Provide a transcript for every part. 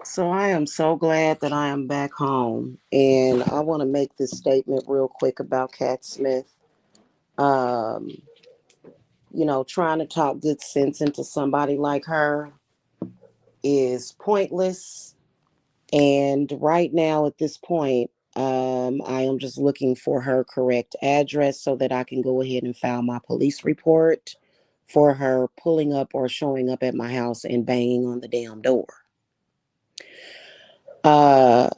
So I am so glad that I am back home, and I want to make this statement real quick about Cat Smith. Um, trying to talk good sense into somebody like her is pointless. And right now, at this point, I am just looking for her correct address so that I can go ahead and file my police report for her pulling up or showing up at my house and banging on the damn door. Uh,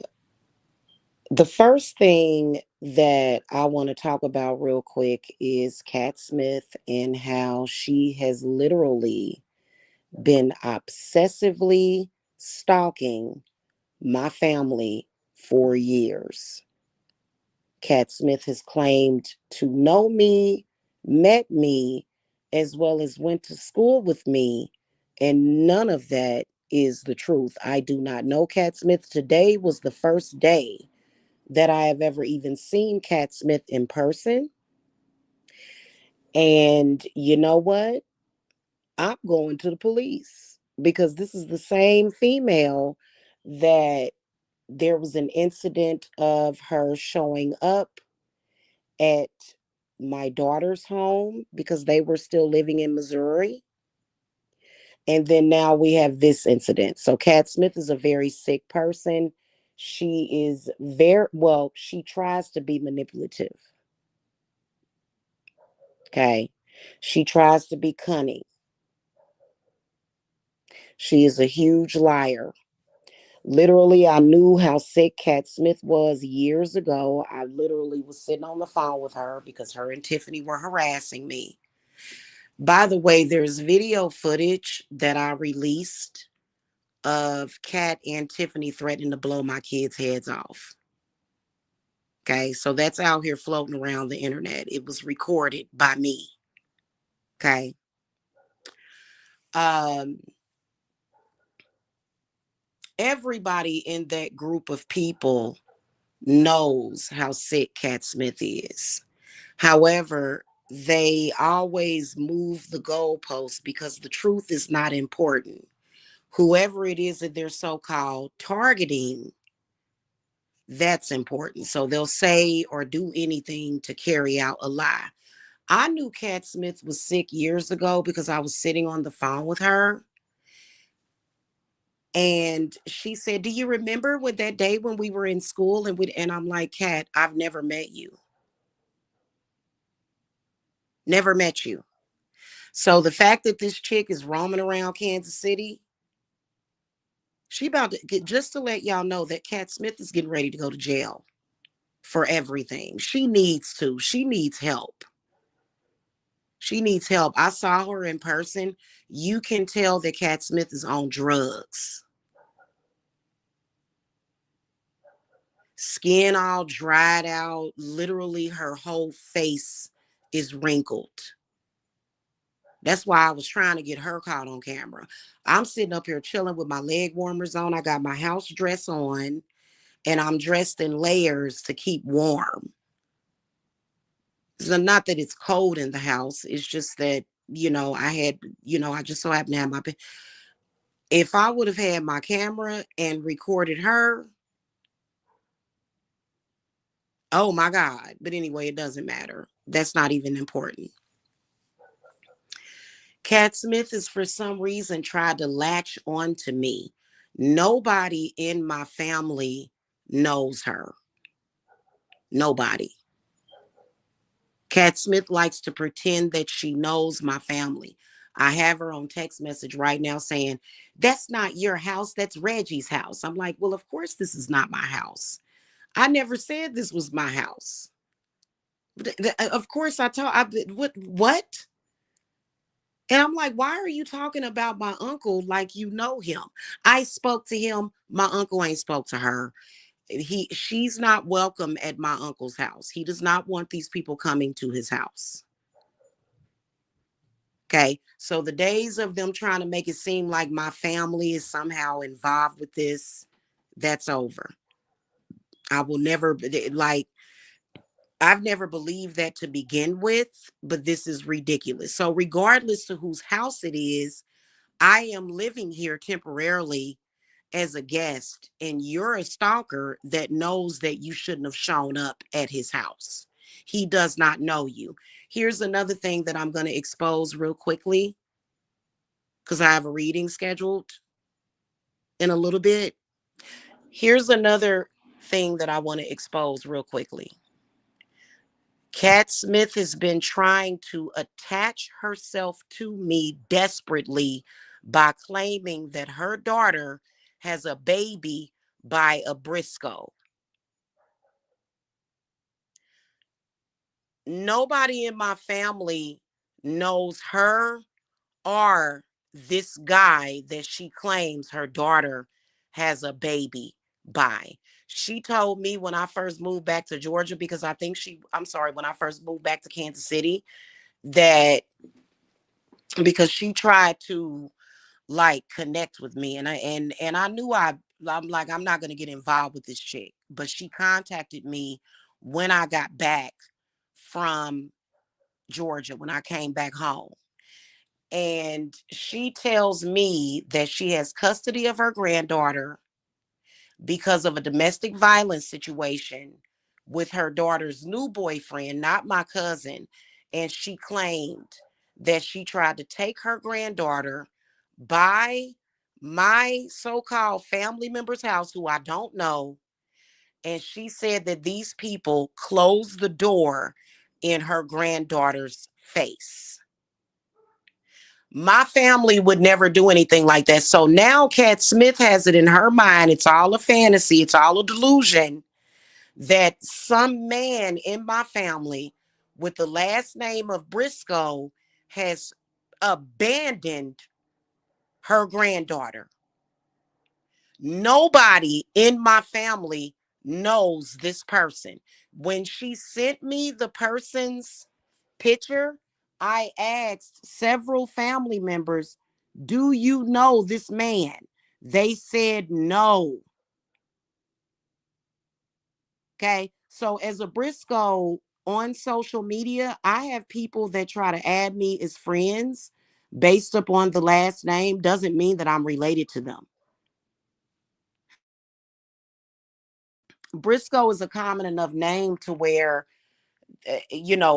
The first thing that I want to talk about real quick is Kat Smith and how she has literally been obsessively stalking my family for years. Kat Smith has claimed to know me, met me, as well as went to school with me, and none of that is the truth. I do not know Kat Smith. Today was the first day that I have ever even seen Kat Smith in person. And you know what? I'm going to the police because this is the same female that there was an incident of her showing up at my daughter's home because they were still living in Missouri. And then now we have this incident. So Kat Smith is a very sick person. She is well, she tries to be manipulative. Okay. She tries to be cunning. She is a huge liar. Literally, I knew how sick Kat Smith was years ago. I literally was sitting on the phone with her because her and Tiffany were harassing me. By the way, there's video footage that I released of Kat and Tiffany threatening to blow my kids' heads off. Okay, so that's out here floating around the internet. It was recorded by me. Okay. Um, Everybody in that group of people knows how sick Cat Smith is. However, they always move the goalposts because the truth is not important. Whoever it is that they're so called targeting, that's important. So they'll say or do anything to carry out a lie. I knew Cat Smith was sick years ago because I was sitting on the phone with her. And she said, "Do you remember when that day when we were in school?" And I'm like, "Kat, I've never met you. Never met you." So the fact that this chick is roaming around Kansas City, she about to get, just to let y'all know that Kat Smith is getting ready to go to jail for everything. She needs to. She needs help. She needs help. I saw her in person. You can tell that Kat Smith is on drugs. Skin all dried out. Literally, her whole face is wrinkled. That's why I was trying to get her caught on camera. I'm sitting up here chilling with my leg warmers on. I got my house dress on, and I'm dressed in layers to keep warm. So not that it's cold in the house. It's just that, I just so happened to have if I would have had my camera and recorded her, oh my God. But anyway, it doesn't matter. That's not even important. Cat Smith is for some reason tried to latch on to me. Nobody in my family knows her. Nobody. Cat Smith likes to pretend that she knows my family. I have her on text message right now saying, "That's not your house, that's Reggie's house." I'm like, "Well, of course, this is not my house. I never said this was my house. Of course, what? And I'm like, "Why are you talking about my uncle like you know him? I spoke to him. My uncle ain't spoke to her. She's not welcome at my uncle's house. He does not want these people coming to his house." Okay. So the days of them trying to make it seem like my family is somehow involved with this, that's over. I will never like I've never believed that to begin with, but this is ridiculous. So regardless to whose house it is, I am living here temporarily as a guest and you're a stalker that knows that you shouldn't have shown up at his house. He does not know you. Here's another thing that I'm going to expose real quickly because I have a reading scheduled in a little bit. Here's another thing that I want to expose real quickly. Cat Smith has been trying to attach herself to me desperately by claiming that her daughter has a baby by a Briscoe. Nobody in my family knows her or this guy that she claims her daughter has a baby by. She told me when I first moved back to Georgia, because I think I'm sorry, when I first moved back to Kansas City, that because she tried to like connect with me and I knew I'm like I'm not going to get involved with this chick, but she contacted me when I got back from Georgia, when I came back home. And she tells me that she has custody of her granddaughter because of a domestic violence situation with her daughter's new boyfriend, not my cousin. And she claimed that she tried to take her granddaughter by my so-called family member's house, who I don't know. And she said that these people closed the door in her granddaughter's face. My family would never do anything like that. So now Cat Smith has it in her mind. It's all a fantasy. It's all a delusion that some man in my family with the last name of Briscoe has abandoned her granddaughter. Nobody in my family knows this person. When she sent me the person's picture, I asked several family members, do you know this man? They said no. Okay. So, as a Briscoe on social media, I have people that try to add me as friends based upon the last name, doesn't mean that I'm related to them. Briscoe is a common enough name to where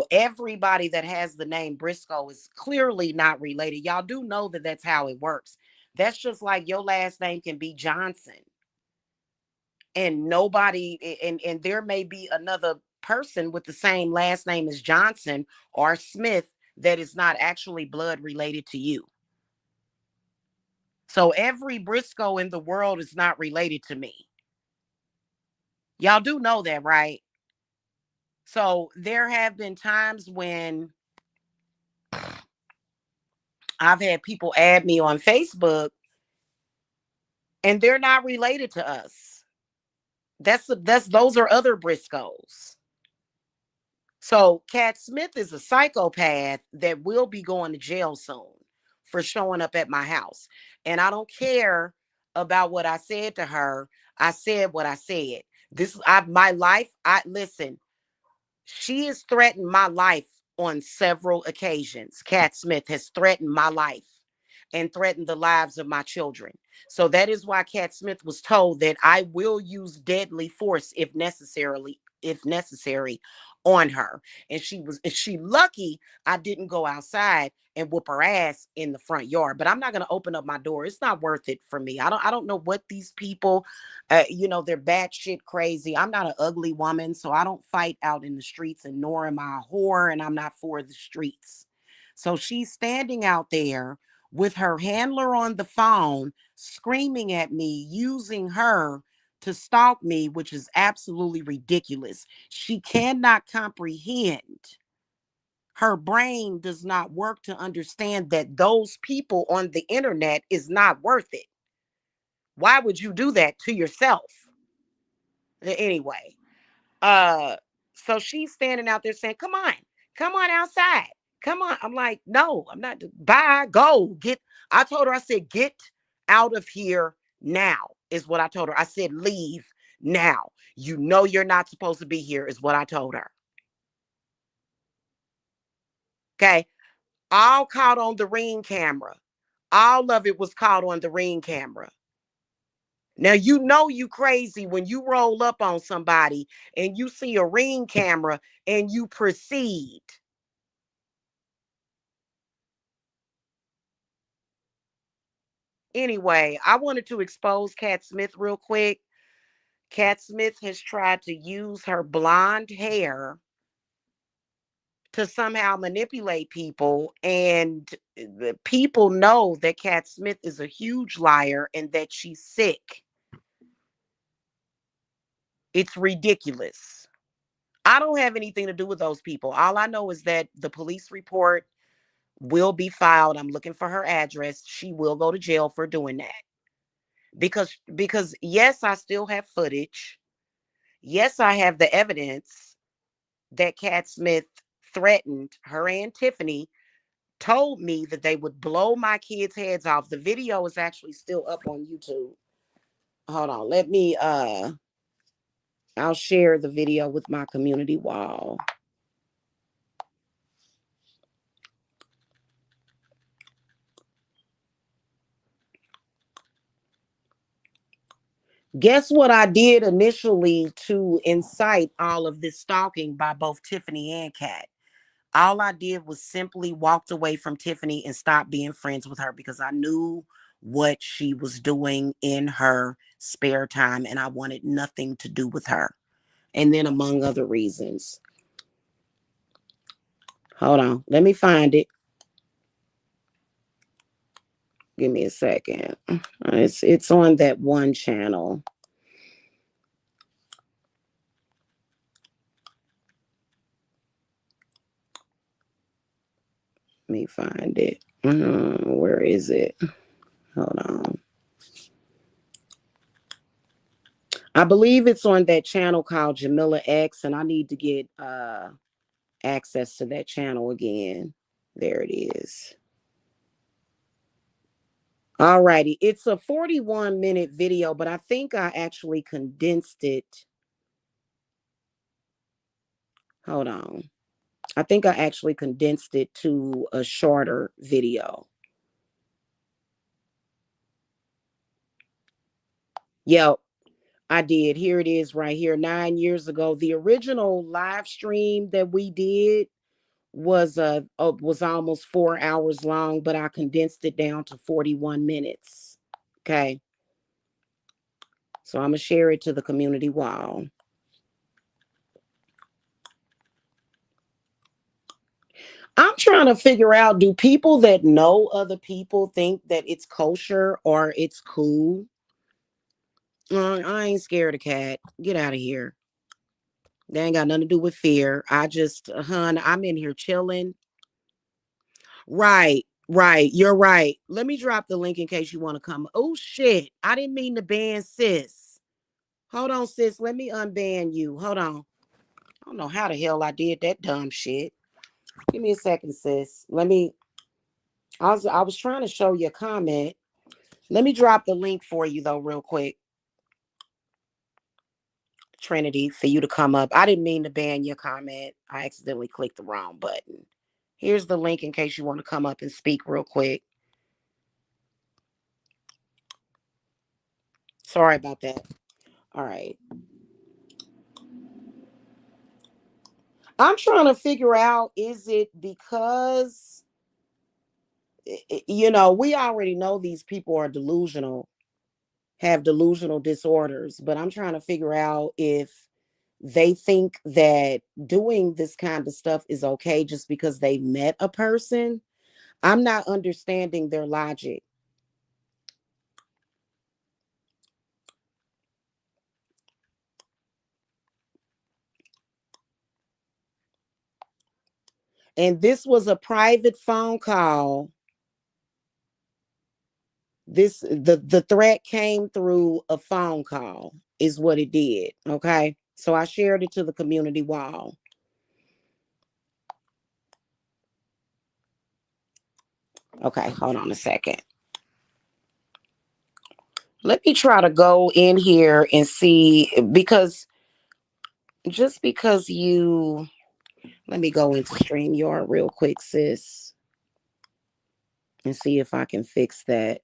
everybody that has the name Briscoe is clearly not related. Y'all do know that that's how it works. That's just like your last name can be Johnson and nobody, and there may be another person with the same last name as Johnson or Smith that is not actually blood related to you. So every Briscoe in the world is not related to me. Y'all do know that, right? So there have been times when I've had people add me on Facebook and they're not related to us. That's those are other Briscoes. So Cat Smith is a psychopath that will be going to jail soon for showing up at my house. And I don't care about what I said to her. I said what I said. My life. I listen. She has threatened my life on several occasions. Cat Smith has threatened my life and threatened the lives of my children. So that is why Cat Smith was told that I will use deadly force if necessary on her. And she lucky I didn't go outside and whoop her ass in the front yard. But I'm not going to open up my door. It's not worth it for me. I don't know what these people they're batshit crazy. I'm not an ugly woman, so I don't fight out in the streets, and nor am I a whore, and I'm not for the streets. So she's standing out there with her handler on the phone, screaming at me, using her to stalk me, which is absolutely ridiculous. She cannot comprehend. Her brain does not work to understand that those people on the internet is not worth it. Why would you do that to yourself? Anyway, uh, so she's standing out there saying, come on outside. Come on. I'm like, no, I'm not. Bye, go. I told her, I said, get out of here now, is what I told her. I said, leave now. You know you're not supposed to be here, is what I told her. Okay. All caught on the Ring camera. All of it was caught on the Ring camera. Now, you know you crazy when you roll up on somebody and you see a Ring camera and you proceed. Anyway, I wanted to expose Cat Smith real quick. Cat Smith has tried to use her blonde hair to somehow manipulate people, and the people know that Cat Smith is a huge liar and that she's sick. It's ridiculous. I don't have anything to do with those people. All I know is that the police report will be filed. I'm looking for her address. She will go to jail for doing that. Because yes, I still have footage. Yes, I have the evidence that Cat Smith threatened her and Tiffany, told me that they would blow my kids' heads off. The video is actually still up on YouTube. Hold on. Let me I'll share the video with my community wall. Guess what I did initially to incite all of this stalking by both Tiffany and Kat? All I did was simply walked away from Tiffany and stopped being friends with her because I knew what she was doing in her spare time and I wanted nothing to do with her. And then, among other reasons. Hold on. Let me find it. Give me a second. It's on that one channel. Let me find it. Where is it? Hold on. I believe it's on that channel called Jamila X, and I need to get access to that channel again. There it is. Alrighty, it's a 41-minute video, but I think I actually condensed it. Hold on. I think I actually condensed it to a shorter video. Yep, I did. Here it is right here. 9 years ago, the original live stream that we did was almost 4 hours long, but I condensed it down to 41 minutes. Okay. So I'm gonna share it to the community wall. I'm trying to figure out, do people that know other people think that it's kosher or it's cool? I ain't scared of Cat. Get out of here. They ain't got nothing to do with fear. I'm in here chilling. Right, right. You're right. Let me drop the link in case you want to come. Oh shit. I didn't mean to ban sis. Hold on, sis. Let me unban you. Hold on. I don't know how the hell I did that dumb shit. Give me a second, sis. I was trying to show you a comment. Let me drop the link for you though, real quick. Trinity, for you to come up. I didn't mean to ban your comment. I accidentally clicked the wrong button. Here's the link in case you want to come up and speak real quick. Sorry about that. All right. I'm trying to figure out, is it because, we already know these people are delusional, have delusional disorders, but I'm trying to figure out if they think that doing this kind of stuff is okay just because they met a person. I'm not understanding their logic. And this was a private phone call. The threat came through a phone call is what it did. Okay. So I shared it to the community wall. Okay, hold on a second. Let me try to go in here and see, because just because you, let me go into StreamYard real quick, sis, and see if I can fix that.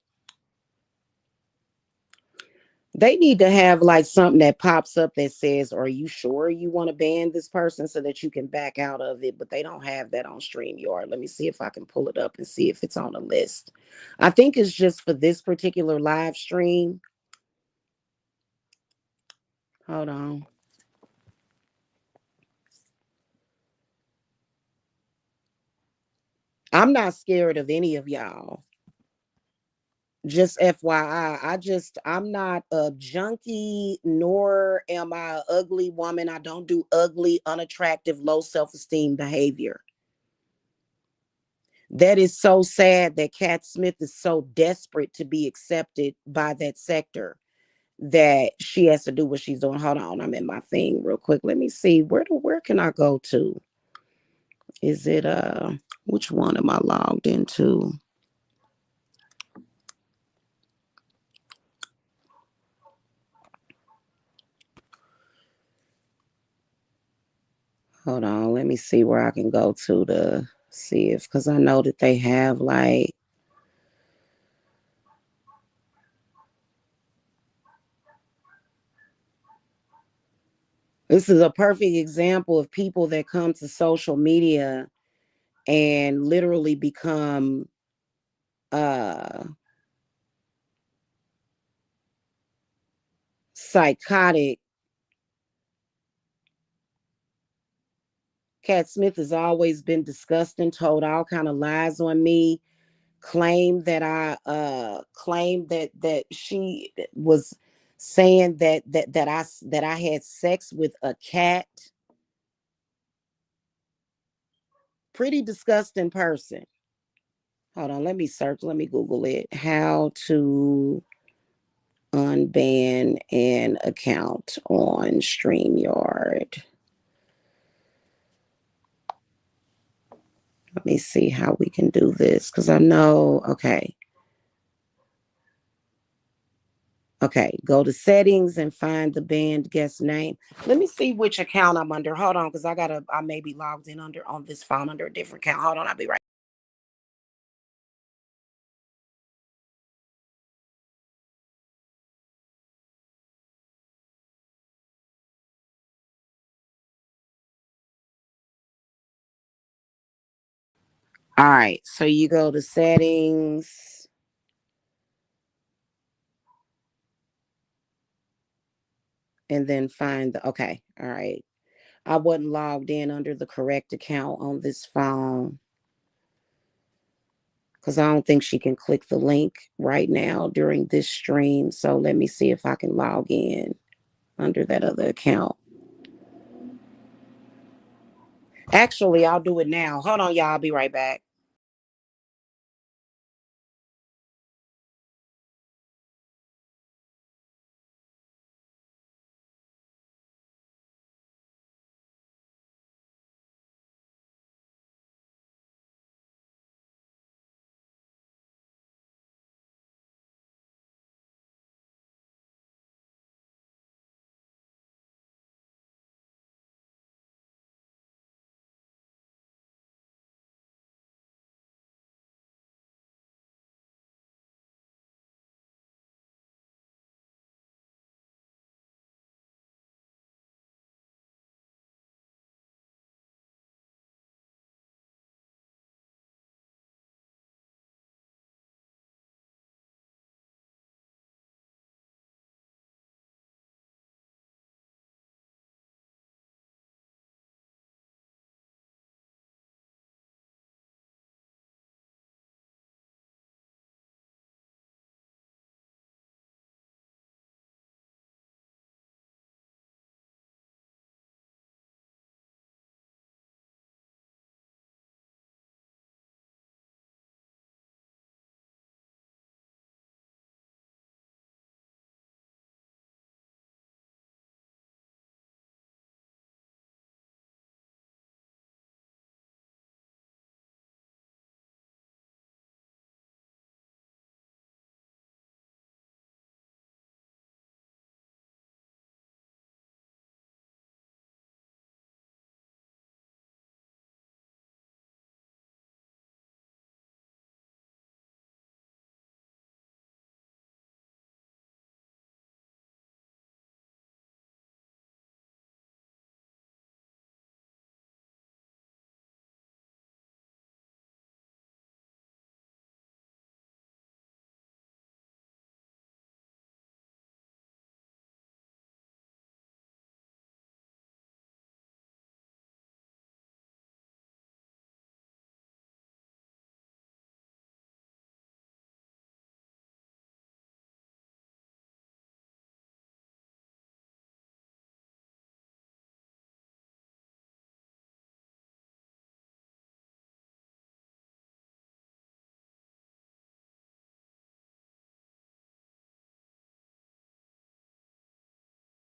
They need to have like something that pops up that says, "Are you sure you want to ban this person?" so that you can back out of it. But they don't have that on StreamYard. Let me see if I can pull it up and see if it's on the list. I think it's just for this particular live stream. Hold on. I'm not scared of any of y'all. Just FYI, I'm not a junkie, nor am I an ugly woman. I don't do ugly, unattractive, low self-esteem behavior. That is so sad that Cat Smith is so desperate to be accepted by that sector that she has to do what she's doing. Hold on, I'm in my thing real quick. Let me see where can I go to? Is it which one am I logged into? Hold on, let me see where I can go to see if, because I know that they have like, this is a perfect example of people that come to social media and literally become uh psychotic. Cat Smith has always been disgusting, told all kind of lies on me, claimed that that she was saying that I had sex with a cat. Pretty disgusting person. Hold on, let me search, let me Google it. How to unban an account on StreamYard. Let me see how we can do this because I know, okay. Okay, go to settings and find the banned guest name. Let me see which account I'm under. Hold on, because I may be logged in under on this phone under a different account. Hold on, I'll be right. All right, so you go to settings and then find the okay. All right. I wasn't logged in under the correct account on this phone because I don't think she can click the link right now during this stream. So let me see if I can log in under that other account. Actually, I'll do it now. Hold on, y'all. I'll be right back.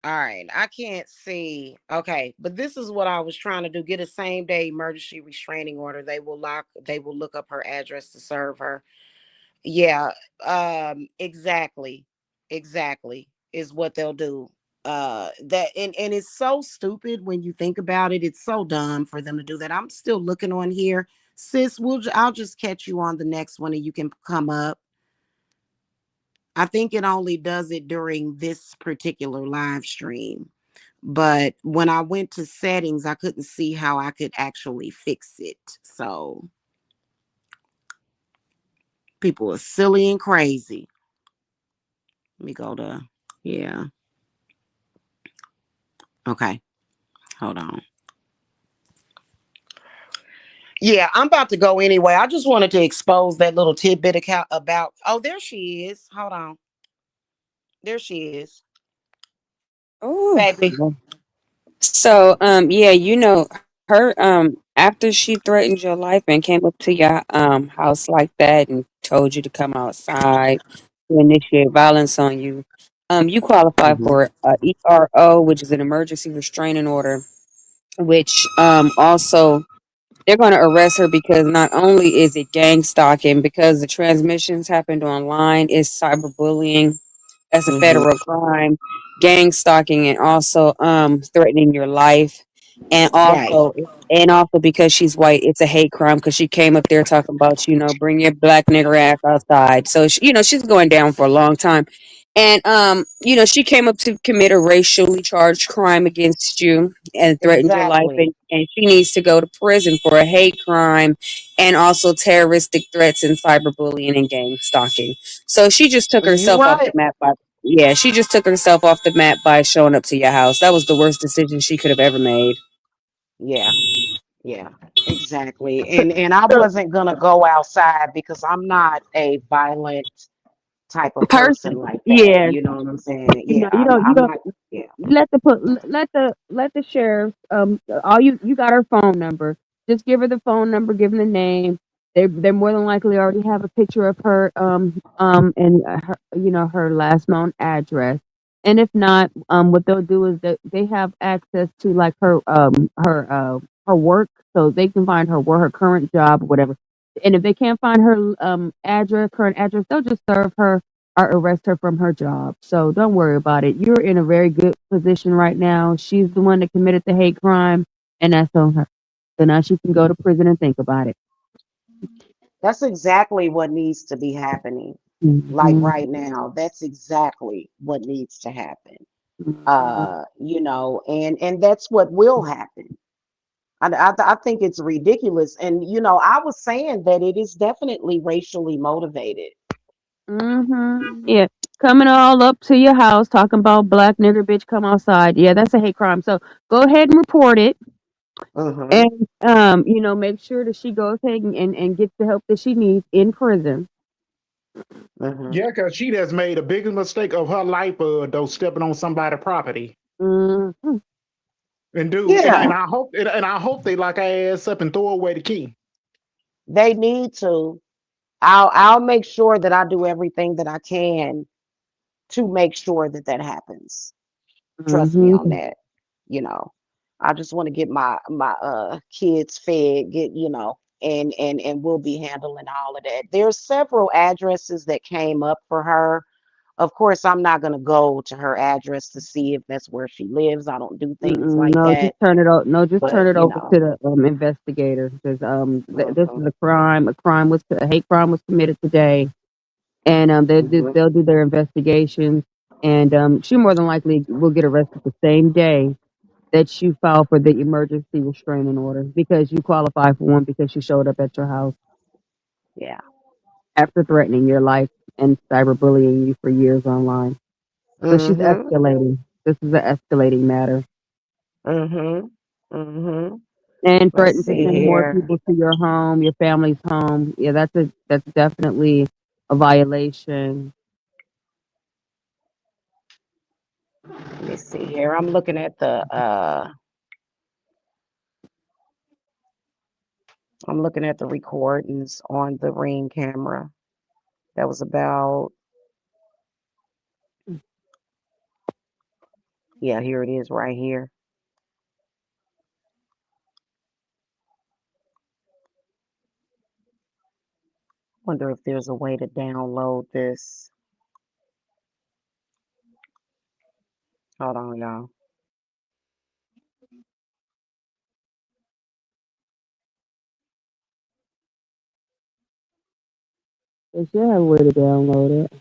All right, I can't see. Okay, but this is what I was trying to do. Get a same day emergency restraining order. They will look up her address to serve her. Yeah, exactly. Exactly is what they'll do. That and it's so stupid when you think about it. It's so dumb for them to do that. I'm still looking on here. Sis, I'll just catch you on the next one and you can come up. I think it only does it during this particular live stream. But when I went to settings, I couldn't see how I could actually fix it. So people are silly and crazy. Let me go to, yeah. Okay. Hold on. Yeah, I'm about to go anyway. I just wanted to expose that little tidbit account about. Oh, there she is. Hold on. There she is. Oh, Baby. so yeah, her after she threatened your life and came up to your house like that and told you to come outside to initiate violence on you, you qualify Mm-hmm. for ERO, which is an emergency restraining order, which also they're going to arrest her because not only is it gang stalking, because the transmissions happened online, is cyberbullying. That's a Mm-hmm. federal crime, gang stalking, and also threatening your life, and Right. also because she's white, it's a hate crime because she came up there talking about bring your black nigger ass outside. So she's going down for a long time, and she came up to commit a racially charged crime against you and threatened your life, Exactly. and she needs to go to prison for a hate crime and also terroristic threats and cyberbullying and gang stalking. So she just took You herself off the right. map by yeah, she just took herself off the map by showing up to your house. That was the worst decision she could have ever made. Yeah. Yeah. Exactly. And I wasn't gonna go outside because I'm not a violent type of person Person, like that. yeah, You know what I'm saying? you know, Yeah. I'm you don't not. Yeah. let the sheriff all you got her phone number. Just give her the phone number, give them the name. They more than likely already have a picture of her and her her last known address. And if not, what they'll do is that they have access to like her work, so they can find her current job or whatever. And if they can't find her current address, they'll just serve her or arrest her from her job. So don't worry about it. You're in a very good position right now. She's the one that committed the hate crime, and that's on her. So now she can go to prison and think about it. That's exactly what needs to be happening. Like Hmm. right now, that's exactly what needs to happen. Hmm. And that's what will happen. I think it's ridiculous. And I was saying that it is definitely racially motivated. Hmm. Yeah, coming all up to your house talking about black nigger bitch come outside. Yeah, that's a hate crime. So go ahead and report it, Hmm. and make sure that she goes ahead and gets the help that she needs in prison. Hmm. Yeah, because she has made a bigger mistake of her life, though, stepping on somebody's property. Hmm. And dude, Yeah, and I hope they lock her ass up and throw away the key. they need to. I'll make sure that I do everything that I can to make sure that that happens. Trust me on Hmm. that. You know, I just want to get my kids fed, and we'll be handling all of that. There's several addresses that came up for her. Of course, I'm not going to go to her address to see if that's where she lives. I don't do things Mm-mm, like no, just that. turn it over. No, just turn But, it over to the investigator because this mhm, is a crime. A hate crime was committed today, and mhm, they'll do their investigations, and she more than likely will get arrested the same day that you file for the emergency restraining order because you qualify for one because she showed up at your house yeah. after threatening your life and cyberbullying you for years online. So she's Mhm, escalating. This is an escalating matter. mhm, mhm. And Let's threaten to see send more here. people to your home, your family's home. Yeah, that's definitely a violation. Let me see here. I'm looking at the recordings on the Ring camera. That was about Yeah, here it is right here. Wonder if there's a way to download this. Hold on, y'all. They should have a way to download it.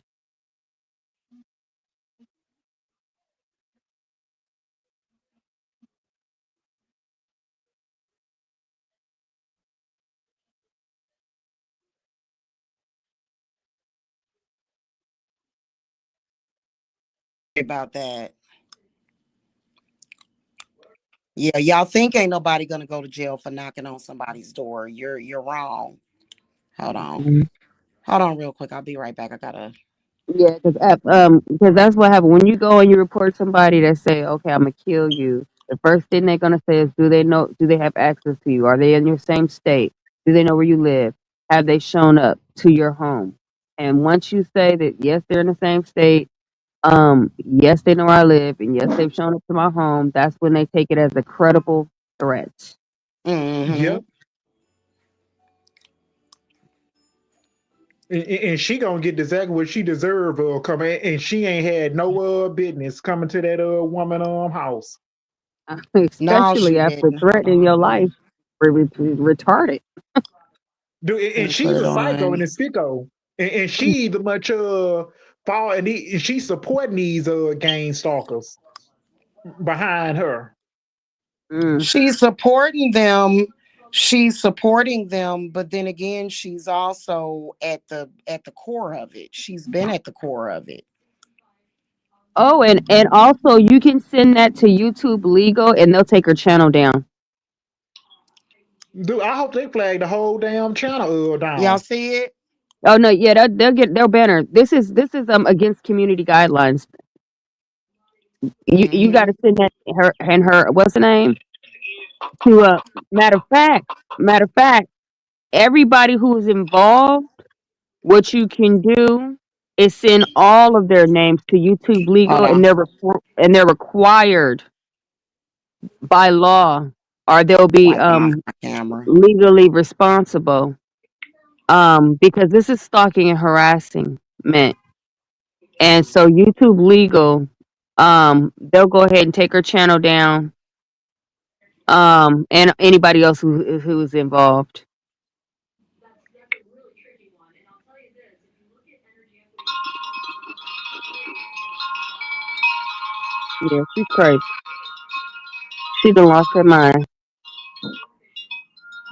About that. Yeah, y'all think ain't nobody gonna go to jail for knocking on somebody's door. You're wrong. Hold on. Mhm. Hold on real quick. I'll be right back. I gotta Yeah, because that's what happened when you go and you report somebody that say, "Okay, I'm gonna kill you." The first thing they're gonna say is, "Do they know? Do they have access to you? Are they in your same state? Do they know where you live? Have they shown up to your home?" And once you say that, yes, they're in the same state, yes, they know where I live, and yes, they've shown up to my home. That's when they take it as a credible threat. mm-hmm. Yep. And she gonna get exactly what she deserve. Coming, and she ain't had no business coming to that woman house. No, she Especially after didn't. Hold threatening your on. life, retarded. Dude, Let and me put she's it a psycho on. and a sicko, and she the much fall and she supporting these gang stalkers behind her. Mm. She's supporting them. She's supporting them, but then again, she's also at the core of it. She's been at the core of it. Oh, and also you can send that to YouTube Legal, and they'll take her channel down. Dude, I hope they flag the whole damn channel Y'all down. see it? Oh no, yeah, they'll ban her. This is against community guidelines. You got Mm-hmm. to send that her and her what's the name to matter of fact, everybody who's involved. What you can do is send all of their names to YouTube Hold Legal, and on. they're required by law, or they'll be Wiping off my camera. legally responsible. Because this is stalking and harassing, and so YouTube Legal, they'll go ahead and take her channel down, and anybody else who's involved. Yeah, she's crazy. She done lost her mind.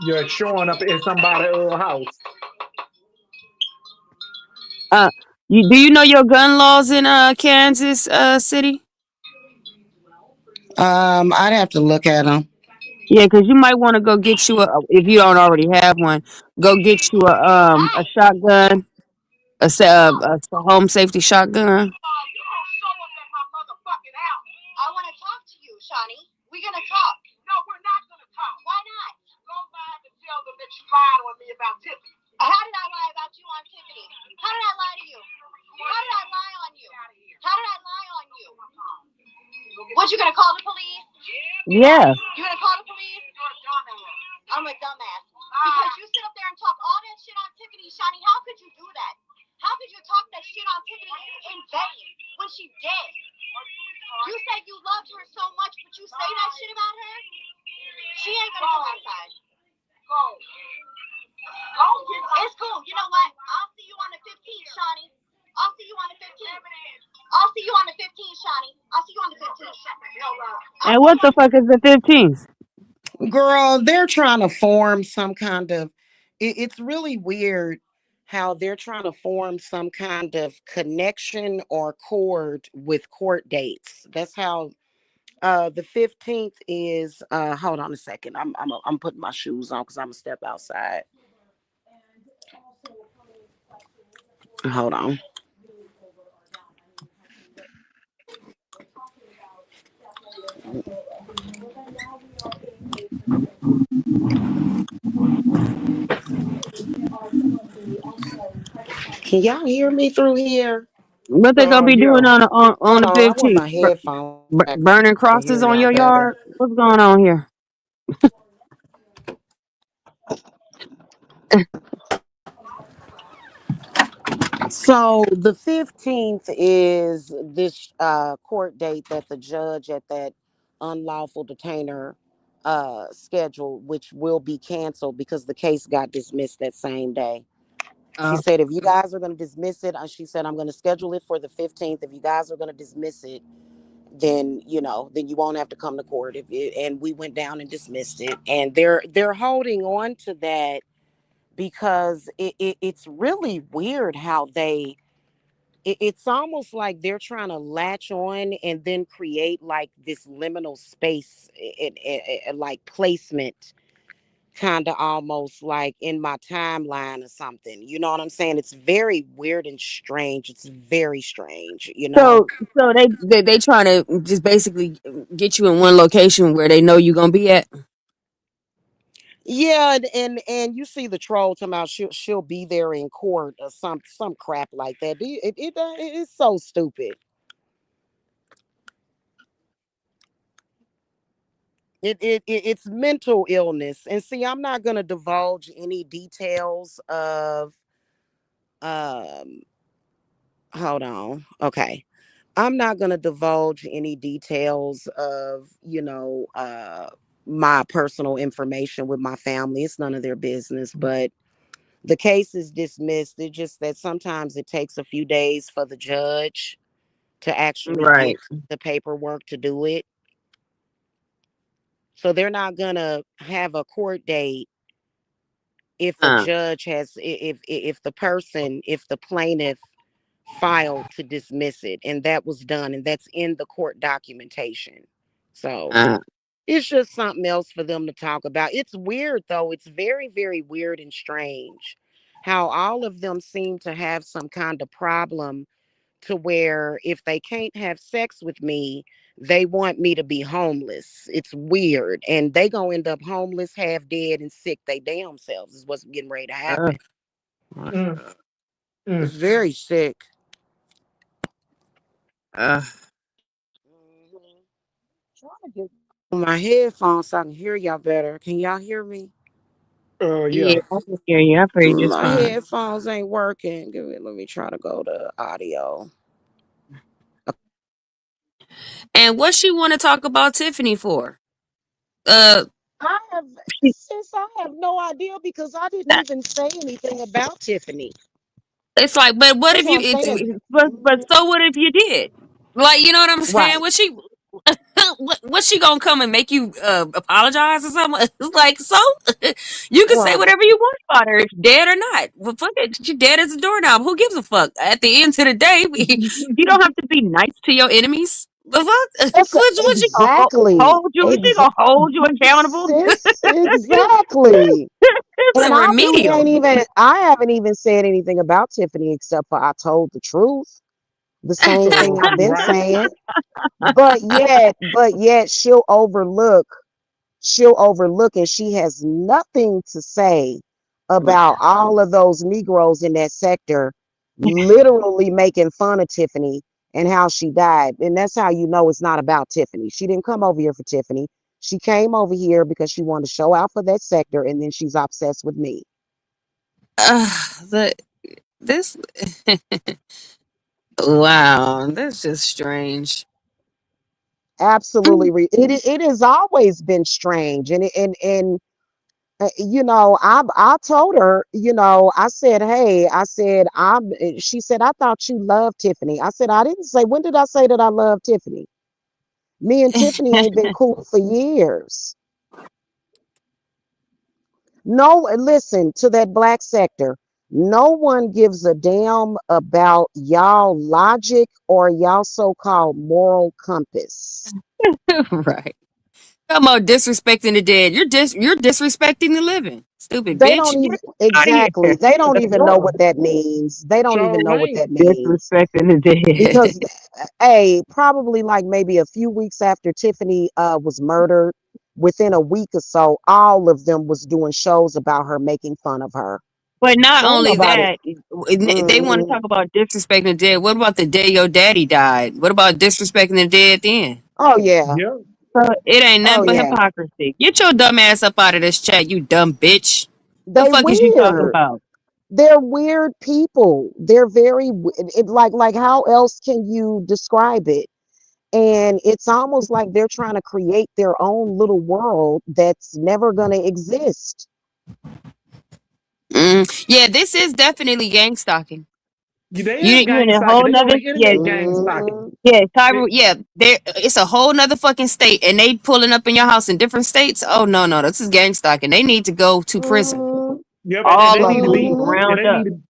You're showing up at somebody's house. Uh, do you know your gun laws in Kansas City? I'd have to look at them. Yeah, because you might want to go get you if you don't already have one, go get you a shotgun, a home safety shotgun. You gonna show up at my motherfucking house. I want to talk to you, Shawnee. We're gonna talk. No, we're not gonna talk. Why not? Go back and tell them that you lied on me about Tiffany. How did I lie about you on Tiffany? How did I lie to you? How did I lie on you? How did I lie on you? What, you gonna call the police? Yeah. You gonna call the police? You're a dumbass. I'm a dumbass. Because you sit up there and talk all that shit on Tiffany, Shawnee. How could you do that? How could you talk that shit on Tiffany in vain when she's dead? You said you loved her so much, but you say that shit about her? She ain't gonna come outside. Go. Go. It's cool. You know what? I'll see you on the 15th, Shawnee. I'll see you on the 15th. I'll see you on the 15th, Shawnee. I'll see you on the 15th. Shut the hell up. And what the fuck is the 15th? Girl, they're trying to form some kind of it's really weird how they're trying to form some kind of connection or cord with court dates. That's how the 15th is hold on a second. I'm putting my shoes on cuz I'm gonna step outside. Hold on. Can y'all hear me through here? What they gonna be Yeah. doing on Hold the on, I want 15th? my headphones back Burning so I can hear crosses on y'all your better. yard? What's going on here? So the 15th is this court date that the judge at that unlawful detainer scheduled, which will be canceled because the case got dismissed that same day. She Uh, said, if you guys are going to dismiss it, she said, I'm going to schedule it for the 15th. If you guys are going to dismiss it, then then you won't have to come to court. And we went down and dismissed it, and they're holding on to that because it's really weird how it's almost like they're trying to latch on and then create like this liminal space, like placement, kind of almost like in my timeline or something. You know what I'm saying? It's very weird and strange. It's very strange. so they trying to just basically get you in one location where they know you're gonna be at. Yeah, and you see the troll talking about she'll be there in court or some crap like that. It's so stupid. It's mental illness. And see, I'm not gonna divulge any details of um hold on. Okay. I'm not gonna divulge any details of, my personal information with my family. It's none of their business, but the case is dismissed. It's just that sometimes it takes a few days for the judge to actually get Right. the paperwork to do it. So they're not gonna have a court date if a Uh, judge has if the person, if the plaintiff filed to dismiss it, and that was done, and that's in the court documentation. So uh, it's just something else for them to talk about. It's weird though. It's very, very weird and strange how all of them seem to have some kind of problem, to where if they can't have sex with me, they want me to be homeless. It's weird. And they gonna end up homeless, half dead, and sick they damn selves is what's getting ready to uh, happen. Mm, It's mm. very sick. uh. Mhm. Trying to get my headphones so I can hear y'all better. Can y'all hear me? Yeah, Yeah. I can hear you. I hear you just My fine. headphones ain't working. Let me try to go to audio. And what she want to talk about Tiffany for? Uh, I have she, Sis, I have no idea because I didn't even say anything about Tiffany. it's like, but what That's if what you? I'm saying. But so what if you did? Like, you know what I'm saying? Right. What she? What she gonna come and make you apologize or something? It's like, so you can say Right. whatever you want about her, if dead or not. Well, fuck it, she dead as a doorknob. Who gives a fuck? At the end of the day, you don't have to be nice to your enemies. The fuck? That's What she gonna exactly. hold you? She gonna hold you accountable? Sis, exactly. It's And a I really remedial. ain't even I haven't even said anything about Tiffany except for I told the truth. The same thing I've been Right. saying. But yet she'll overlook, and she has nothing to say about all of those Negroes in that sector literally making fun of Tiffany and how she died. And that's how you know it's not about Tiffany. She didn't come over here for Tiffany. She came over here because she wanted to show out for that sector, and then she's obsessed with me. the this wow, that's just strange. It has always been strange, and I told her, I said, hey, I said, she said, I thought you loved Tiffany. I said, I didn't say, when did I say that I love Tiffany? Me and Tiffany ain't been cool for years. No, listen to that black sector. No one gives a damn about y'all logic or y'all so-called moral compass. Right. Come on, disrespecting the dead. You're disrespecting the living. Stupid They bitch. don't Get even out of here. exactly. They don't The even know fuck? what that means. They don't even know what Charlemagne. that means. Disrespecting the dead. Because hey, probably like maybe a few weeks after Tiffany was murdered, within a week or so, all of them was doing shows about her, making fun of her. But not Ain't only nobody. that, they want to Mm, talk about disrespecting the dead. What about the day your daddy died? What about disrespecting the dead then? oh yeah. Yeah. So it ain't Oh nothing but yeah. hypocrisy. Get your dumb ass up out of this chat, you dumb bitch. The They fuck is you talking weird. about? They're weird people. They're like how else can you describe it? And it's almost like they're trying to create their own little world that's never going to exist. Yeah, this is definitely gang stalking. They You is you in gang a stalking. whole They on nother the yeah internet gang stalking. Mhm. yeah They, Tyra yeah there it's a whole nother fucking state and they pulling up in your house in different states. Oh no, this is gang stalking. They need to go to prison. Mhm. yep, and All they of need to them, be Mhm. and ground they up. need to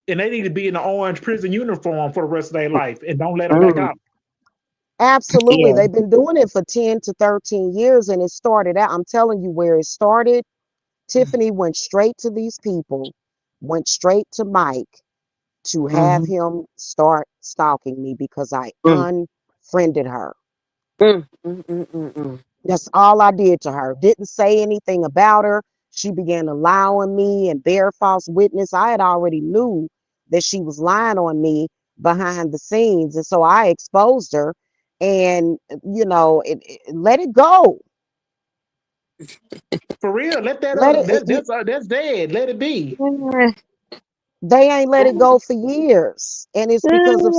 and they need to be in the orange prison uniform for the rest of their life and don't let them back Mm, out. Absolutely. yeah. They've been doing it for 10 to 13 years and it started out. I'm telling you where it started. Tiffany went straight to these people, went straight to Mike to have Mm-hmm. him start stalking me because I Mm, unfriended her. mm, mm, mm, mm, mm. That's all I did to her. Didn't say anything about her. She began allowing me and bear false witness. I had already knew that she was lying on me behind the scenes. And so I exposed her and, let it go. For real, let that Let it, that's dead. Let it be. they ain't let it go for years. And it's because of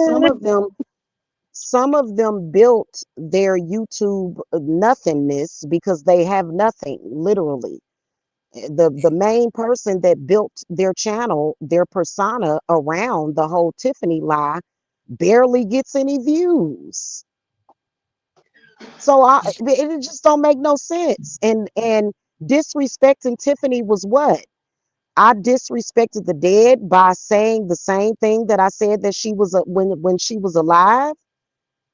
some of them built their YouTube nothingness because they have nothing, literally. The main person that built their channel, their persona around the whole Tiffany lie, barely gets any views. So it just don't make no sense. And disrespecting Tiffany was what? I disrespected the dead by saying the same thing that I said that she was when she was alive,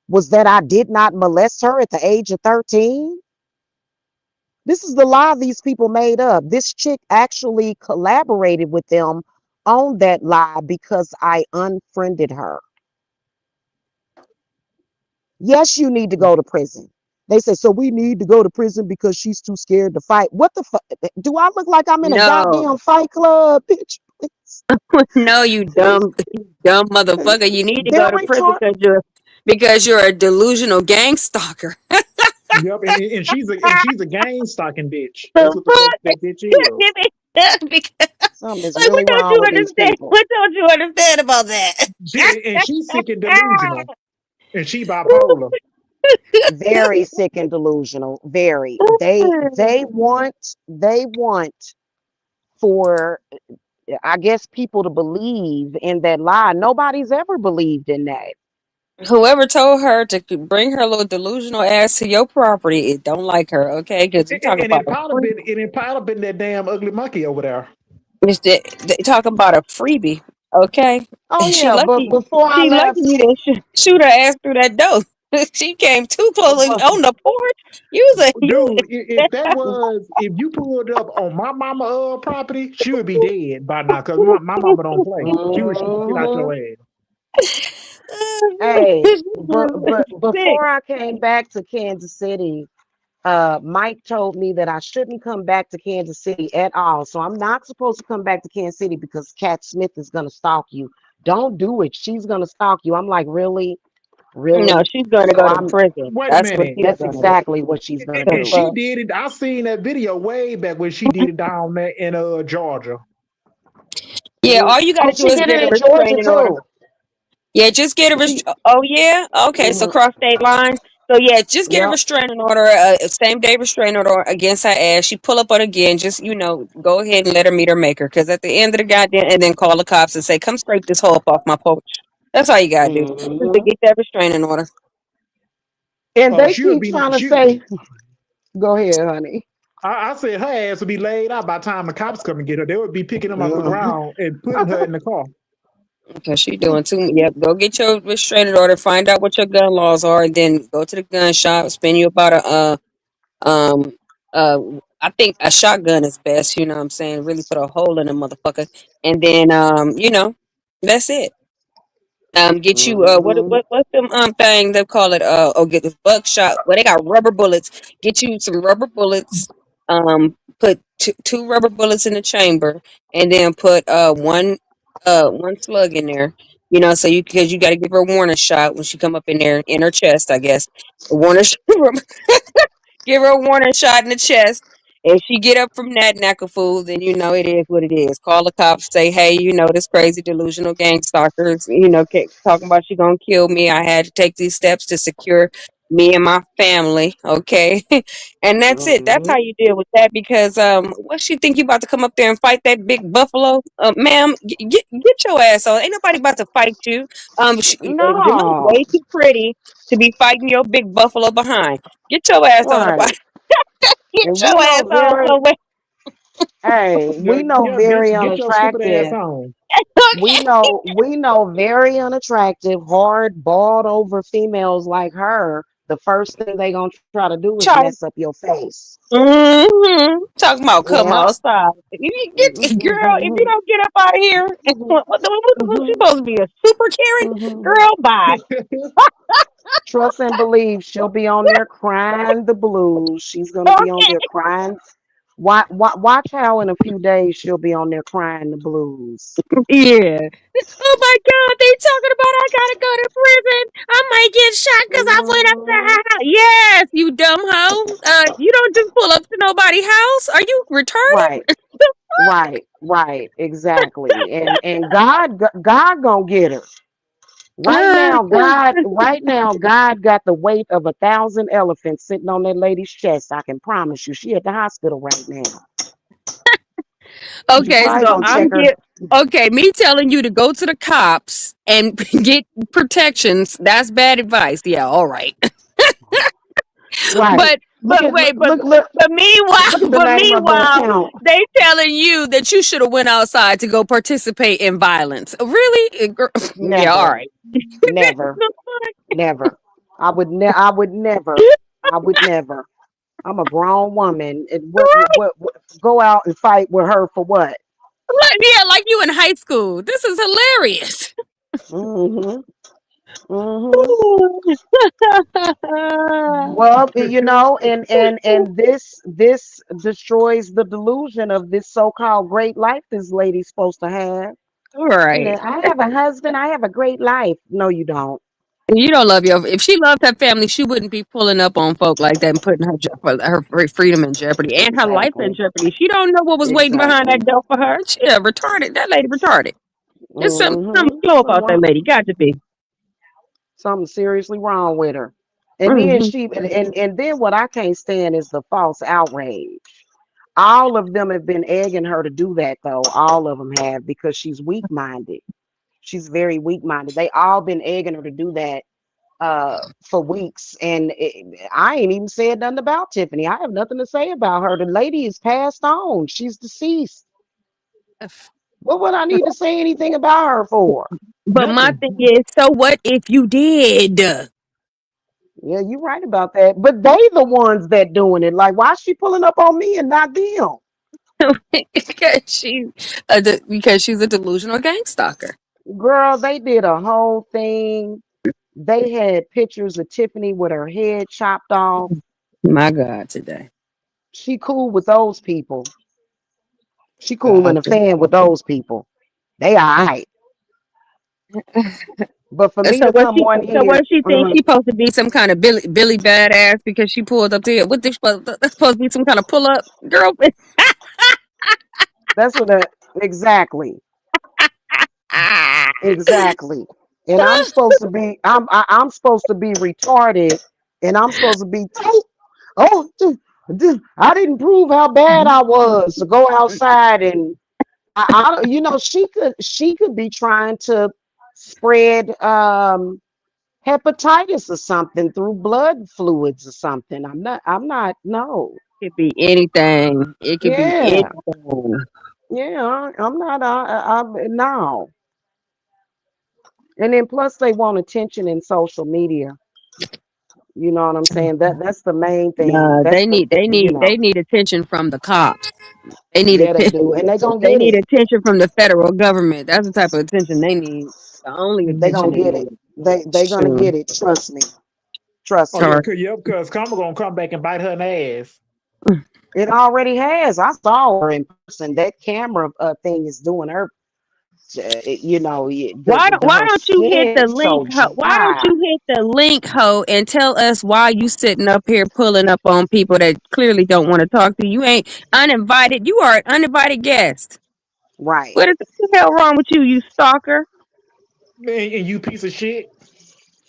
was that I did not molest her at the age of 13. This is the lie these people made up. This chick actually collaborated with them on that lie because I unfriended her. Yes, you need to go to prison. They said, so we need to go to prison because she's too scared to fight. What the fuck? Do I look like I'm in a No, goddamn fight club, bitch? Please. no, you dumb, dumb motherfucker. You need to They're go to prison retarded. because you're a delusional gang stalker. Yep, and she's a gang stalking bitch. That's The what the fuck fuck? that bitch is. Because, Something is like, what really don't wrong you with these understand? people. What don't you understand about that? And she's sick and delusional, and she bipolar. Very sick and delusional. Very. They want for I guess people to believe in that lie. Nobody's ever believed in that. Whoever told her to bring her little delusional ass to your property, it don't like her, okay? Because we talking And about it a probably free, been it it probably been that damn ugly monkey over there. they talking about a freebie, okay? Oh She yeah, but lucky, before I she lucky left, you didn't shoot her ass through that door. She came too close but on the porch. You was a you. Dude, if you pulled up on my mama property, she would be dead by now because my mama don't play. She would shoot the shit out Mhm. your ass. Hey, She but was sick. before I came back to Kansas City, Mike told me that I shouldn't come back to Kansas City at all. So I'm not supposed to come back to Kansas City because Cat Smith is gonna stalk you. Don't do it. She's gonna stalk you. I'm like, really, No, really. she's gonna So go to I'm. prison. Wait a That's what minute. she's That's gonna do. exactly what she's gonna The And do. she fuck? did it. I seen that video way back when she did it down there in Georgia. Yeah, all you Oh, gotta do she is did it get a in Georgia restraining order. too. Yeah, just get a She. Oh yeah, okay. So Mhm. cross state lines. So yeah, just get a Yep. restraining order, a same day restraining order against her ass. She pull up on again. Just go ahead and let her meet her maker. Because at the end of the goddamn, and then call the cops and say, "Come scrape this hoe up off my porch." That's all you gotta do. Just to Mhm. get that restraining order. And they She would keep be trying to she. say, "Go ahead, honey." I said her ass would be laid out by the time the cops come and get her. They would be picking them off the Mhm. ground and putting her in the car. Because she doing too. Yep. Go get your restraining order. Find out what your gun laws are, and then go to the gun shop. Spend you about a Um, uh, I think a shotgun is best. You know what I'm saying? Really put a hole in a motherfucker, and then that's it. Get you Mhm. what's them thing they call it? Get this buckshot. Well, they got rubber bullets. Get you some rubber bullets. Put two rubber bullets in the chamber, and then put one slug in there. You know, so you because you got to give her a warning shot when she come up in there in her chest, I guess. A warning give her a warning shot in the chest. If she get up from that knacker fool, then you know it is what it is. Call the cops, say, hey, you know, this crazy delusional gang stalkers, you know, talking about she gonna kill me. I had to take these steps to secure me and my family, okay? And that's it. That's how Mhm. you deal with that because what she think you about to come up there and fight that big buffalo? Ma'am, get your ass on. Ain't nobody about to fight you. Jamila's way No. too pretty to be fighting your big buffalo behind. Get your ass on about Right. get And we your ass know on very, somewhere. hey, Yeah, we know yeah, very get your stupid ass unattractive. on. We know very unattractive, hard, bald over females like her. The first thing they gonna try to do is Try mess up your face. talking about come Yeah. outside. You get girl, if you don't get up out of here, what you supposed to be a super Karen? Girl, bye. Trust and believe she'll be on there crying the blues. She's gonna be on there Okay. crying. Watch how in a few days she'll be on there crying the blues. Yeah. Oh my God, they talking about I gotta go to prison. I might get shot because I went up the Mhm. house. Yes, you dumb hoe. You don't just pull up to nobody's house. Are you retarded? Right, right, exactly. And God gonna get her. Right now, God got the weight of 1,000 elephants sitting on that lady's chest. I can promise you, she at the hospital right now. You Okay, probably so gonna check I'm her. get okay. Me telling you to go to the cops and get protections. That's bad advice. Yeah, all right. Right. But Look at wait, look but meanwhile, look at the but name of the meanwhile, account. they telling you that you should have went outside to go participate in violence. Really? Yeah, all Never, right. never, never. I would never. I would never. I'm a grown woman. And what go out and fight with her for what? Yeah, like you in high school. This is hilarious. Mm-hmm. Mm-hmm. Well, and this destroys the delusion of this so-called great life this lady's supposed to have. All right. I have a husband, I have a great life. No, you don't. You don't love your. If she loved her family, she wouldn't be pulling up on folk like that and putting her freedom in jeopardy and her life in Exactly. jeopardy. She don't know what was waiting behind that Exactly. door for her. She retarded. That lady retarded. There's something Mm-hmm. slow about that lady. Got to be. Something seriously wrong with her. And then Hmm. she and then what I can't stand is the false outrage. All of them have been egging her to do that though. All of them have because she's weak-minded. She's very weak-minded. They all been egging her to do that for weeks. And I ain't even said nothing about Tiffany. I have nothing to say about her. The lady is passed on. She's deceased. What would I need to say anything about her for? But my Nothing. thing is, so what if you did? Yeah, you're right about that. But they the ones that doing it. Like, why is she pulling up on me and not them? Because she's a delusional gang stalker. Girl, they did a whole thing. They had pictures of Tiffany with her head chopped off. My God, today. She cool with those people. She cool in God. a fan with those people. They all right. But for me So to what come she on so here, what she thinks she supposed to be some kind of Billy badass because she pulled up there. What this that's supposed to be some kind of pull up girl? that's what exactly. Ah. Exactly. And I'm supposed to be retarded and I'm supposed to be oh I didn't prove how bad I was to go outside and she could be trying to spread hepatitis or something through blood fluids or something. I'm not no. It could be anything. It could be Yeah. anything. Yeah, I'm not no. And then plus they want attention in social media. You know what I'm saying? That's the main thing. Nah, That's they the need they you need they know. need attention from the cops. They need Yeah, they attention. do. And they gonna They get need it. attention from the federal government. That's the type of attention they need. The only They attention gonna they get it. need. They gonna Sure. get it. Trust me. Trust Oh me. yeah, Sorry. cause Karma gonna come back and bite her in the ass. It already has. I saw her in person. That camera thing is doing her. You know, Why her don't you hit skin the is link so ho? Why don't dry. you hit the link ho and tell us why you sitting up here pulling up on people that clearly don't want to talk to you? You ain't uninvited. You are an uninvited guest. Right. What is the hell wrong with you, you stalker? And you piece of shit.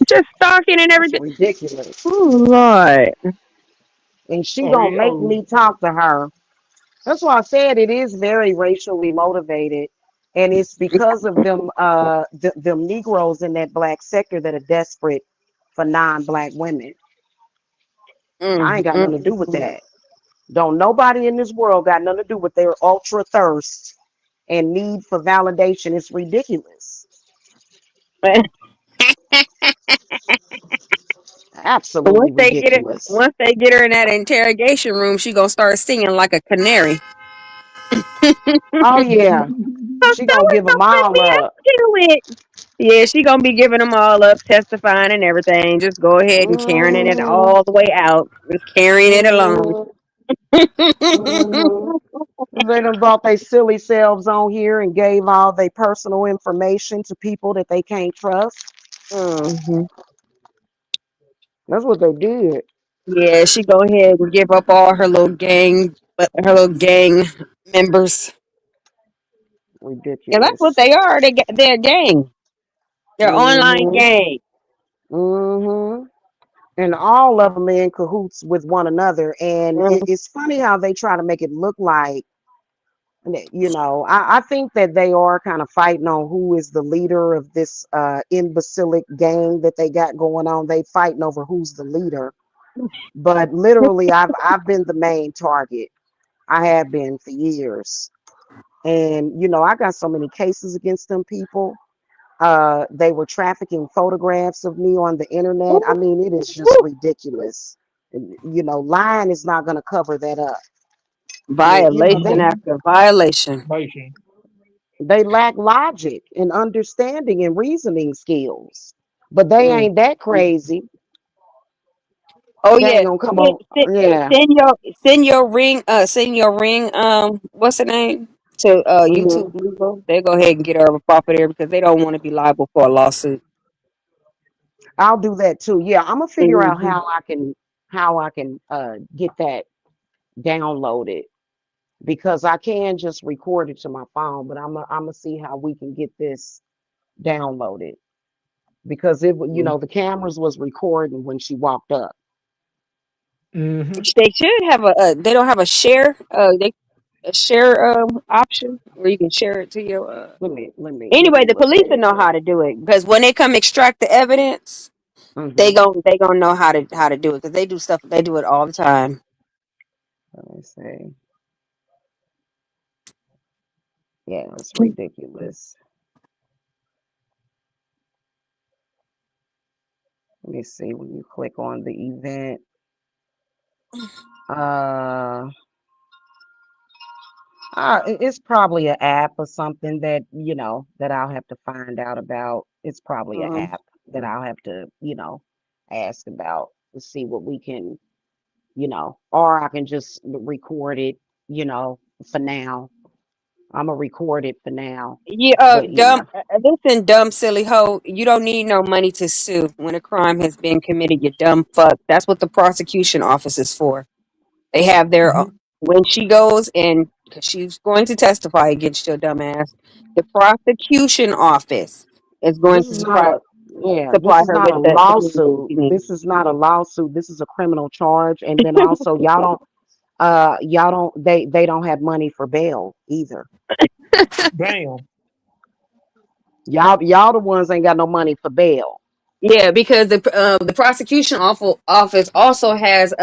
Just stalking and That's everything. ridiculous. Oh Lord. And she Oh, gonna yeah, make oh. me talk to her. That's why I said it is very racially motivated, and it's because of them them Negroes in that black sector that are desperate for non-black women. I ain't got nothing to do with Mm. that. Don't nobody in this world got nothing to do with their ultra thirst and need for validation. It's ridiculous. Once Absolutely they get it, ridiculous. once they get her in that interrogation room, she gonna start singing like a canary. Oh yeah, So she gonna and give so them put all me up up. to it. Yeah, she gonna be giving them all up, testifying and everything. Just go ahead and carrying it Hmm. all the way out. Just carrying it along. Hmm. Hmm. They done brought their silly selves on here and gave all their personal information to people that they can't trust. hmm That's what they did. Yeah, she go ahead and give up all her little gang members. Yeah, that's what Ridiculous. they are. They're a gang. They're online Hmm. gang. Hmm. And all of them are in cahoots with one another. And Mm. it's funny how they try to make it look like, I think that they are kind of fighting on who is the leader of this imbecilic gang that they got going on. They fighting over who's the leader. But literally, I've been the main target. I have been for years. And I got so many cases against them people. They were trafficking photographs of me on the internet. I mean, it is just ridiculous. Lying is not going to cover that up. Violation Mm-hmm. after violation. They lack logic and understanding and reasoning skills. But they Mm. ain't that crazy. Oh They yeah, ain't gonna come send, on. Yeah. send your ring what's the name to Hmm. YouTube legal. They go ahead and get her off of there because they don't want to be liable for a lawsuit. I'll do that too. Yeah, I'm gonna figure out hmm how I can get that downloaded because I can just record it to my phone, but I'm gonna see how we can get this downloaded because the cameras was recording when she walked up. Mm-hmm. They should have they don't have a share a share option where you can share it to your Let me anyway. The look police at will it. know how to do it because when they come extract the evidence, Hmm. they gonna know how to do it because they do stuff. They do it all the time. Let me see. Yeah, it's ridiculous. Let me see when you click on the event. Uh, it's probably an app or something that that I'll have to find out about. It's probably an Mm. app that I'll have to ask about to see what we can or I can just record it. You know, for now, I'm gonna record it for now. Yeah, But listen, dumb, silly hoe. You don't need no money to sue when a crime has been committed. You dumb fuck. That's what the prosecution office is for. They have their Mm-hmm. when she goes and because she's going to testify against your dumbass. The prosecution office is going this to is not a this supply is her not with a the means that lawsuit. she needs. This is not a lawsuit. This is a criminal charge. And then also y'all don't they don't have money for bail either. Damn. Y'all the ones ain't got no money for bail. Yeah, because the prosecution office also has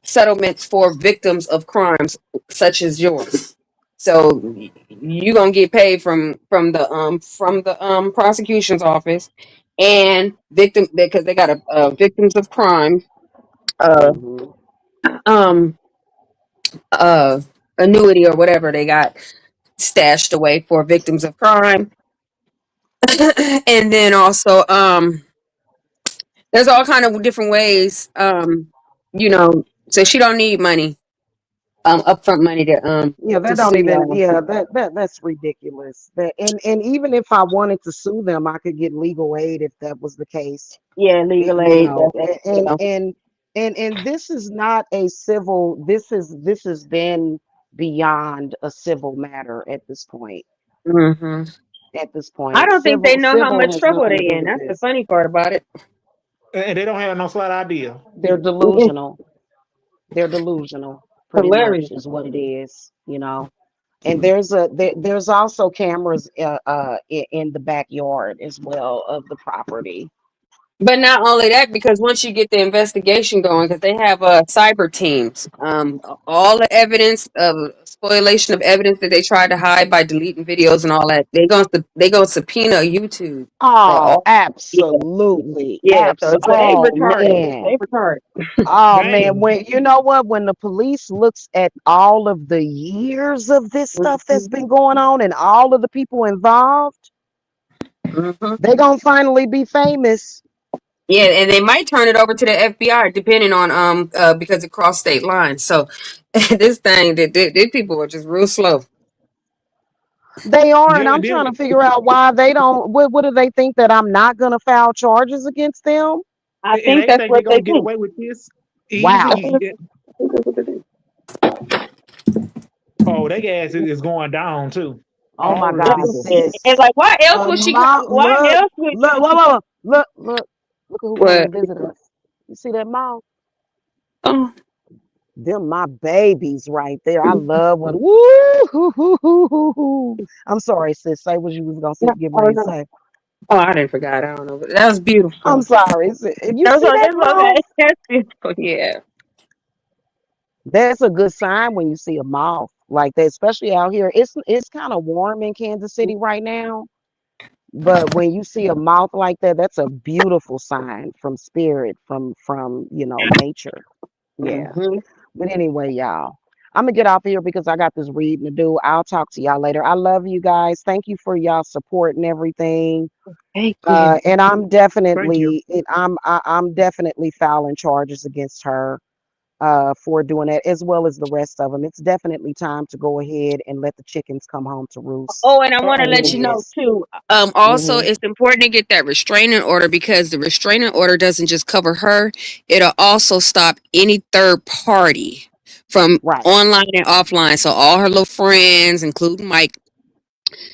settlements for victims of crimes such as yours. So you gonna get paid from the prosecution's office and victim because they got a victims of crime uh Hmm. um uh annuity or whatever they got stashed away for victims of crime. And then also there's all kind of different ways, so she don't need money. upfront money Yeah, to that don't sue even. y'all. Yeah, that's ridiculous. That and even if I wanted to sue them, I could get legal aid if that was the case. Yeah, legal You aid. know, You know. and this is not a civil. This has been beyond a civil matter at this point. Hmm. At this I point, don't think they know how civil much has trouble nothing to they do in. with That's the this. funny part about it. And they don't have no slight idea. They're delusional. They're delusional. Pretty much Hilarious. is what it is. You know. And there's also cameras in the backyard as well of the property. But not only that, because once you get the investigation going, because they have cyber teams, all the evidence of spoliation of evidence that they tried to hide by deleting videos and all that, they gonna subpoena YouTube for Oh, all. Yeah, absolutely. yeah. So they Oh retarded. man. They retarded. Oh man, Dang. when you know what, when the police looks at all of the years of this stuff that's Mhm. been going on and all of the people involved, Mhm. they gonna finally be famous. Yeah, and they might turn it over to the FBI depending on because it crossed state lines. So this thing that these people are just real slow. They are, and Yeah, I'm and trying to then figure out why they don't. What do they think, that I'm not gonna file charges against them? I and think they that's think they're what they gonna get think. away with this That's Wow. easy. what I think that's what they think. Oh, that gas is going down too. Oh my All of the God, people. And sis. like, why else would she? Look, Why look, else would? look, look, look, look who came to What? visit us. You see that mouth? Oh, Them my babies right there. I love when woo hoo, hoo, hoo, hoo, hoo. I'm sorry, sis. Say what you was gonna no, get I ready was to not. say. Oh, I didn't forget. I don't know. But that was I'm beautiful. sorry. If you That was see that that's okay. mouth, That's beautiful. Yeah. that's a good sign when you see a moth like that, especially out here. It's kind of warm in Kansas City right now. But when you see a mouth like that, that's a beautiful sign from spirit, from nature. Yeah. Hmm. But anyway, y'all, I'm gonna get off here because I got this reading to do. I'll talk to y'all later. I love you guys. Thank you for y'all support and everything. Thank you. And Thank you. I'm definitely filing charges against her for doing that, as well as the rest of them. It's definitely time to go ahead and let the chickens come home to roost. Oh, and I want to It let Oh, you know is. too. Also, Hmm. it's important to get that restraining order because the restraining order doesn't just cover her; it'll also stop any third party from Right. online and offline. So all her little friends, including Mike,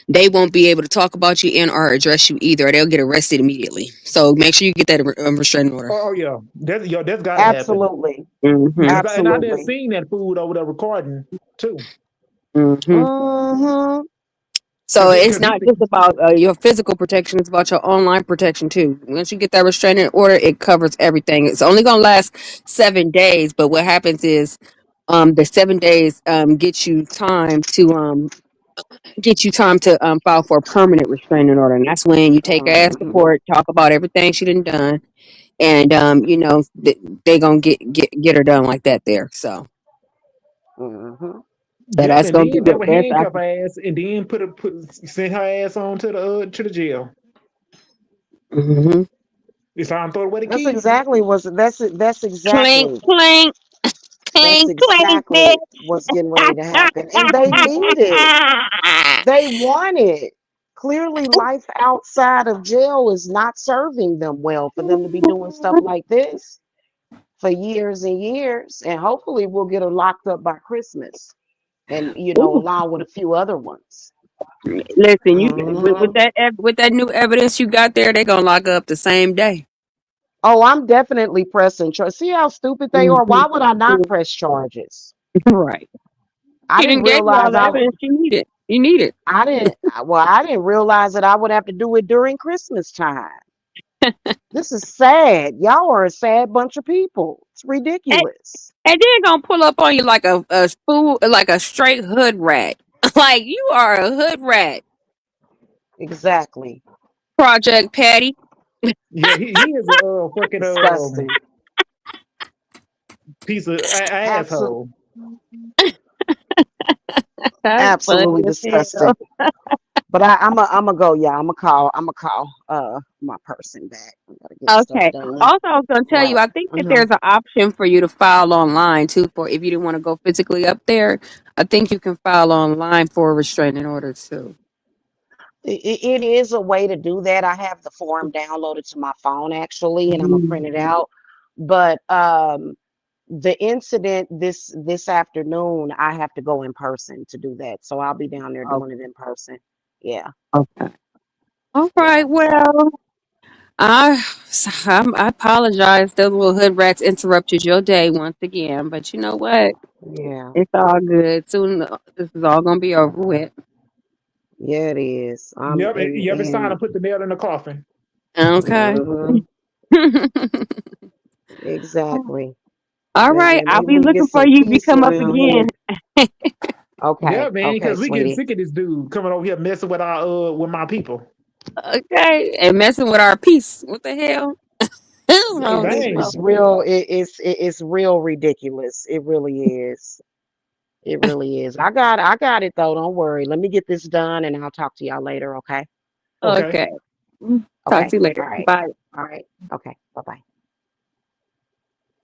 they won't be able to talk about you and or address you either. They'll get arrested immediately. So make sure you get that restraining order. oh yeah. That's got to happen. Absolutely. Hmm. And I didn't Absolutely. seen that food over there recording too. Hmm. Hmm. So Cause it's cause he not just about your physical protection; it's about your online protection too. Once you get that restraining order, it covers everything. It's only gonna last 7 days, but what happens is, the 7 days get you time to file for a permanent restraining order, and that's when you take her ass to Hmm. court, talk about everything she done, and they gonna get her done like that there. Hmm. So yep, that's and gonna be then they the would best. handcuff her ass and then send her ass on to the jail. Mm-hmm. It's time to throw away the That's key. exactly Clink, clink, that's clink, clink, exactly what's getting ready to happen. And they need it. bitch. They want it. Clearly, life outside of jail is not serving them well for them to be doing stuff like this for years and years. And hopefully we'll get her locked up by Christmas. And Ooh. along with a few other ones. Listen, you Hmm. with that new evidence you got there, they gonna lock up the same day. Oh, I'm definitely pressing charges. See how stupid they are? Mhm. Why would I not press charges? Right. I She didn't didn't gave you all realize the evidence you needed. You need it. I didn't realize that I would have to do it during Christmas time. This is sad. Y'all are a sad bunch of people. It's And, ridiculous. and then gonna pull up on you like a fool, like a straight hood rat. Like you are a hood rat, Exactly. Project Patty. Yeah, he is a fucking Disgusting. piece of Absolutely, asshole. That's funny absolutely as hell. disgusting. But I'm gonna go. Yeah, I'm gonna call my person back. I gotta get stuff Okay. done. Also, I was gonna tell Right. you, I think that Mm-hmm. there's an option for you to file online too, for if you didn't want to go physically up there. I think you can file online for a restraining order too. It is a way to do that. I have the form downloaded to my phone actually, and I'm gonna print it Mhm. out. But the incident this afternoon, I have to go in person to do that. So I'll be down there Oh, doing it in person. Yeah, okay. All right. yeah. So Well, I I apologize. Those little hood rats interrupted your day once again, but you know what? yeah, It's all good. Soon, this is all gonna be over with. yeah, it is. Yep, yep. It's time to And put the nail in the coffin. Okay. hmm exactly. All Maybe right. I'll maybe be we get looking for some you if you peace come up around again. here. Yeah, Okay, man, okay, because we getting sweetie. sick of this dude coming over here messing with our with my people. Okay. And messing with our peace. What the hell? Wrong with this Dang. It's mother. real. It's real ridiculous. It really is. It really is. I got it though. Don't worry. Let me get this done, and I'll talk to y'all later. Okay. Okay. Okay. Talk Okay. to you later. All right. Bye. All right. Okay. Bye bye.